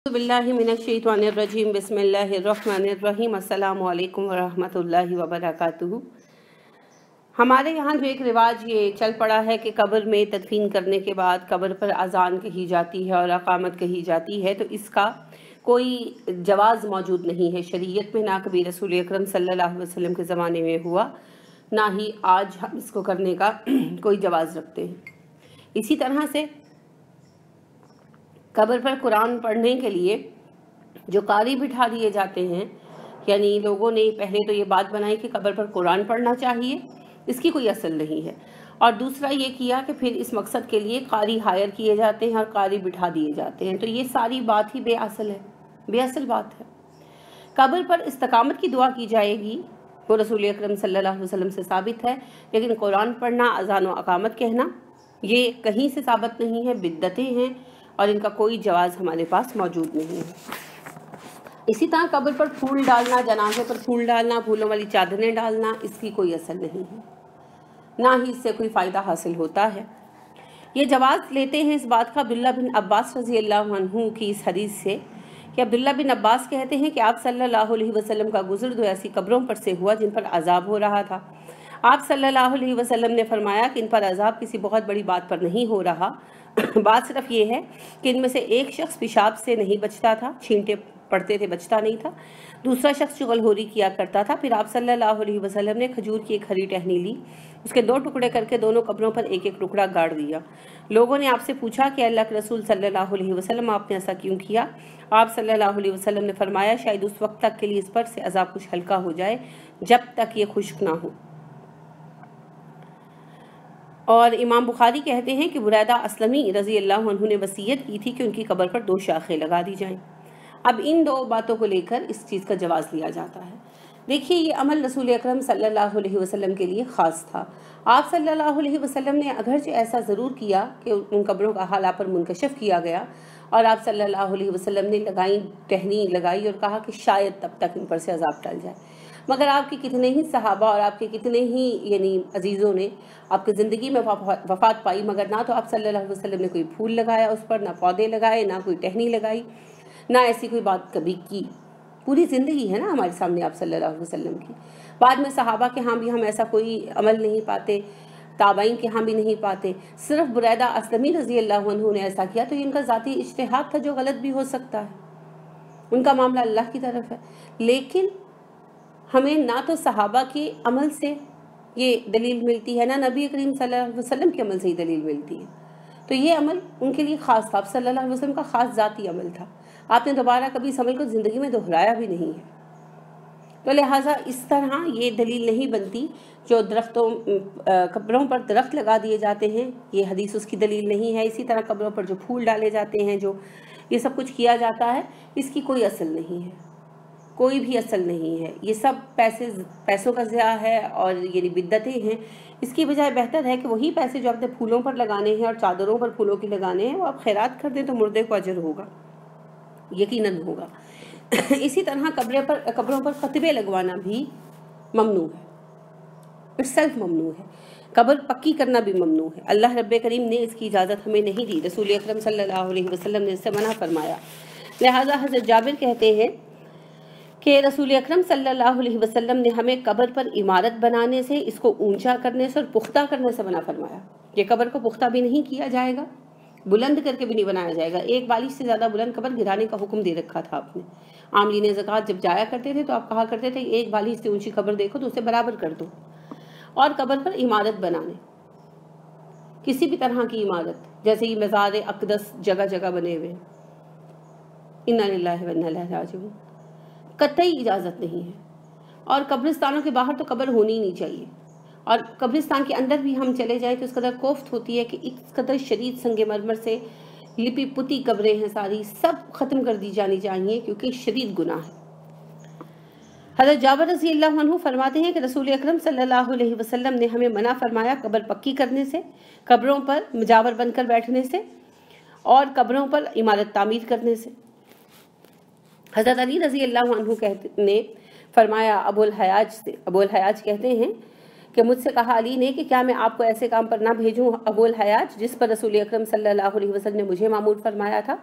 बिस्मिल्लाहिमिनश्शैतानिर्रजीम बिस्मिल्लाहिर्रहमानिर्रहीम अस्सलामु अलैकुम वरहमतुल्लाहि वबरकातुहू। हमारे यहाँ जो एक रिवाज ये चल पड़ा है कि कब्र में तदफीन करने के बाद कब्र पर अजान कही जाती है और अकामत कही जाती है, तो इसका कोई जवाज़ मौजूद नहीं है शरीयत में, ना कभी रसूल अकरम सल्लल्लाहु अलैहि वसल्लम के ज़माने में हुआ, ना ही आज हम इसको करने का कोई जवाज़ रखते हैं। इसी तरह से कब्र पर कुरान पढ़ने के लिए जो कारी बिठा दिए जाते हैं, यानी लोगों ने पहले तो ये बात बनाई कि कब्र पर कुरान पढ़ना चाहिए, इसकी कोई असल नहीं है। और दूसरा ये किया कि फिर इस मकसद के लिए कारी हायर किए जाते हैं और कारी बिठा दिए जाते हैं, तो ये सारी बात ही बेअसल है, बेअसल बात है। कब्र पर इस्तकामत की दुआ की जाएगी, वो रसूल अकरम सल्लल्लाहु अलैहि वसल्लम से साबित है, लेकिन कुरान पढ़ना, अज़ान व अकामत कहना ये कहीं से साबित नहीं है, बिद्दतें हैं और इनका कोई जवाज़ हमारे पास मौजूद नहीं है। इसी तरह कब्र पर फूल डालना, जनाजे पर फूल डालना, फूलों वाली चादरें डालना, इसकी कोई असर नहीं है, ना ही इससे कोई फ़ायदा हासिल होता है। ये जवाज़ लेते हैं इस बात का अब्दुल्ला बिन अब्बास रज़ी अल्लाहु अन्हु की इस हदीस से कि अब्दुल्ला बिन अब्बास कहते हैं कि आप सल्लल्लाहु अलैहि वसल्लम का गुज़र दो ऐसी कब्रों पर से हुआ जिन पर अजाब हो रहा था। आप सल्लल्लाहु अलैहि वसल्लम ने फरमाया कि इन पर अजाब किसी बहुत बड़ी बात पर नहीं हो रहा, बात सिर्फ ये है कि इनमें से एक शख्स पेशाब से नहीं बचता था, छींटे पड़ते थे, बचता नहीं था। दूसरा शख्स चुगलखोरी किया करता था। फिर आप सल्लल्लाहु अलैहि वसल्लम ने खजूर की एक हरी टहनी ली, उसके 2 टुकड़े करके दोनों कब्रों पर एक एक टुकड़ा गाड़ दिया। लोगों ने आपसे पूछा कि अल्लाह के रसूल सल्लल्लाहु अलैहि वसल्लम आपने ऐसा क्यों किया? आप सल्लल्लाहु अलैहि वसल्लम ने फरमाया, शायद उस वक्त तक के लिए इस पर से अजाब कुछ हल्का हो जाए जब तक ये खुश्क ना हो। और इमाम बुखारी कहते हैं कि बुरैदा असलमी रज़ी अल्लाह अन्हु ने वसीयत की थी कि उनकी कब्र पर 2 शाखें लगा दी जाएं। अब इन 2 बातों को लेकर इस चीज़ का जवाज़ लिया जाता है। देखिए, ये अमल रसूल अकरम सल्लल्लाहु अलैहि वसल्लम के लिए ख़ास था। आप सल्लल्लाहु अलैहि वसल्लम ने अगरचे ऐसा ज़रूर किया कि उन कब्रों का हाल आप पर मुनकशिफ किया गया और आप सल्लल्लाहु अलैहि वसल्लम ने टहनी लगाई और कहा कि शायद तब तक इन पर से अजाब टल जाए, मगर आपके कितने ही सहाबा और आपके कितने ही यानी अजीज़ों ने आपकी ज़िंदगी में वफ़ात पाई, मगर ना तो आप सल्लल्लाहु अलैहि वसल्लम ने कोई फूल लगाया उस पर, ना पौधे लगाए, ना कोई टहनी लगाई, ना ऐसी कोई बात कभी की। पूरी ज़िंदगी है ना हमारे सामने आप सल्लल्लाहु अलैहि वसल्लम की। बाद में सहाबा के यहाँ भी हम ऐसा कोई अमल नहीं पाते, ताबाइन के यहाँ भी नहीं पाते, सिर्फ बुरैदा असलमी रज़ी अल्लाहु अन्हु ने ऐसा किया, तो ये इनका ज़ाती इज्तिहाद था जो गलत भी हो सकता है, उनका मामला अल्लाह की तरफ है। लेकिन हमें ना तो सहाबा के अमल से ये दलील मिलती है, ना नबी करीम सल्लल्लाहु अलैहि वसल्लम के अमल से ही दलील मिलती है, तो ये अमल उनके लिए ख़ास था, आप सल्लल्लाहु अलैहि वसल्लम का ख़ास ज़ाती अमल था। आपने दोबारा कभी इस अमल को ज़िंदगी में दोहराया भी नहीं है, तो लिहाजा इस तरह ये दलील नहीं बनती। जो कब्रों पर दरख्त लगा दिए जाते हैं, ये हदीस उसकी दलील नहीं है। इसी तरह कब्रों पर जो फूल डाले जाते हैं, जो ये सब कुछ किया जाता है, इसकी कोई असल नहीं है, कोई भी असल नहीं है। ये सब पैसों का ज़िया है और ये बिद्दतें हैं। इसकी बजाय बेहतर है कि वही पैसे जो आपने फूलों पर लगाने हैं और चादरों पर फूलों के लगाने हैं, वो आप खैरात कर दें तो मुर्दे को अजर होगा, यकीनन होगा। इसी तरह कब्रों पर खतबे लगवाना भी ममनू है, इट्सेल्फ ममनू है। कब्र पक्की करना भी ममनू है। अल्लाह रब्बे करीम ने इसकी इजाज़त हमें नहीं दी, रसूल अकरम सल्लल्लाहु अलैहि वसल्लम ने इससे मना फरमाया। लिहाजा हज़रत जाबिर कहते हैं कि रसूल अकरम सल्लल्लाहु अलैहि वसल्लम ने हमें कब्र पर इमारत बनाने से, इसको ऊंचा करने से और पुख्ता करने से मना फरमाया। ये कब्र को पुख्ता भी नहीं किया जाएगा, बुलंद करके भी नहीं बनाया जाएगा। 1 बालिश से ज़्यादा बुलंद कब्र गिराने का हुक्म दे रखा था आपने। आमलीन ज़कात जब जाया करते थे तो आप कहा करते थे 1 बालिश से ऊंची कब्र देखो तो उसे बराबर कर दो। और कब्र पर इमारत बनाने, किसी भी तरह की इमारत, जैसे ये मज़ार अक़दस जगह जगह बने हुए, इन्ना लिल्लाहि व इन्ना इलैहि राजिऊन, कतई इजाज़त नहीं है। और कब्रिस्तानों के बाहर तो कब्र होनी ही नहीं चाहिए, और कब्रिस्तान के अंदर भी हम चले जाएं तो इस कदर कोफ्त होती है कि इस कदर शदीद संगमरमर से लिपि पुती कब्रें हैं, सारी सब ख़त्म कर दी जानी चाहिए, क्योंकि शदीद गुनाह है। हज़रत जाबिर रज़ी अल्लाहु अन्हु फरमाते हैं कि रसूल अकरम सल्लल्लाहु अलैहि वसल्लम ने हमें मना फरमाया कब्र पक्की करने से, कब्रों पर मुजावर बनकर बैठने से और कब्रों पर इमारत तामीर करने से। हज़रत अली रज़ी अल्लाहु अन्हु ने फरमाया, अबुल हयाज कहते हैं कि मुझसे कहा अली ने कि क्या मैं आपको ऐसे काम पर ना भेजूं अबुल हयाज जिस पर रसूल अकरम सल्लल्लाहु अलैहि वसल्लम ने मुझे मामूर फरमाया था।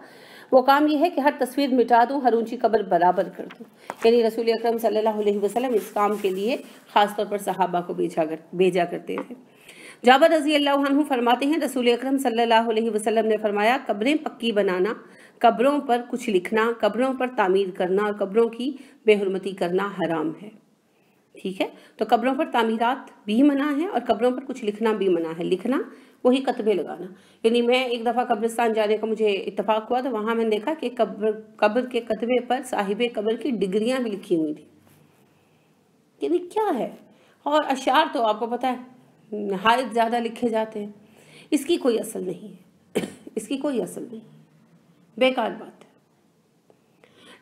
वो काम ये है कि हर तस्वीर मिटा दूँ, हर ऊंची कब्र बराबर कर दूँ। यानी रसूल अकरम सल्लल्लाहु अलैहि वसल्लम इस काम के लिए ख़ास तौर पर सहाबा को भेजा करते थे। जाबर रज़ी अल्लाह अन्हु फरमाते हैं, रसूल अकरम सल्लल्लाहु अलैहि वसल्लम ने फरमाया, कब्रें पक्की बनाना, कब्रों पर कुछ लिखना, कब्रों पर तामीर करना और कब्रों की बेहुरमती करना हराम है। ठीक है, तो कब्रों पर तामीरात भी मना है और कब्रों पर कुछ लिखना भी मना है। लिखना वही कतबे लगाना। यानी मैं एक दफ़ा कब्रिस्तान जाने का मुझे इत्तेफाक हुआ, तो वहाँ मैंने देखा कि कब्र के कतबे पर साहिबे कब्र की डिग्रियाँ भी लिखी हुई थी। यानी क्या है। और अशार तो आपको पता है नहायत ज़्यादा लिखे जाते हैं, इसकी कोई असल नहीं है इसकी कोई असल नहीं, बेकार बात है।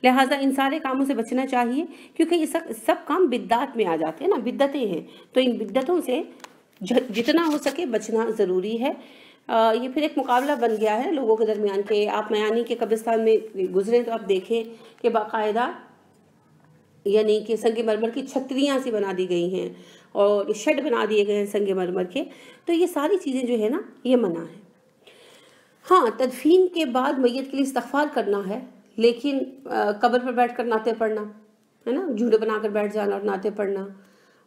लिहाजा इन सारे कामों से बचना चाहिए, क्योंकि ये सब काम बिद्दात में आ जाते हैं ना, बिद्दतें हैं, तो इन बिद्दतों से जितना हो सके बचना ज़रूरी है। ये फिर एक मुकाबला बन गया है लोगों के दरमियान के। आप मयानी के कब्रिस्तान में गुजरें तो आप देखें कि बाकायदा यानी कि संगे मरमर की छतरियाँ सी बना दी गई हैं और शेड बना दिए गए हैं संगे मरमर के। तो ये सारी चीज़ें जो है ना, ये मना है। हाँ, तदफीन के बाद मैयत के लिए इस्तग़फ़ार करना है, लेकिन कब्र पर बैठ कर नाते पढ़ना है ना, झूले बनाकर बैठ जाना और नाते पढ़ना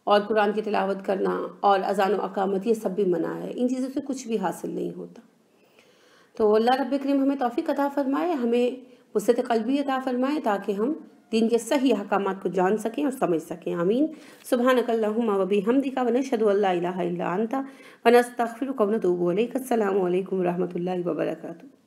और कुरान की तिलावत करना और अज़ान व अक़ामत, ये सब भी मना है। इन चीज़ों से कुछ भी हासिल नहीं होता। तो अल्लाह रब्बे करीम हमें तौफ़ीक़ अता फ़रमाए, हमें वुसअत क़ल्बी अता फ़रमाए, ताकि हम दीन के सही अहकामात को जान सकें और समझ सकें। आमीन। सुब्हानकल्लाहुम्मा व बिहम्दिका व नशहदु अल्ला इलाहा इल्ला अंता व नस्तग़फ़िरुका व नतूबु इलैक। अस्सलामु अलैकुम व रहमतुल्लाहि व बरकातुहू।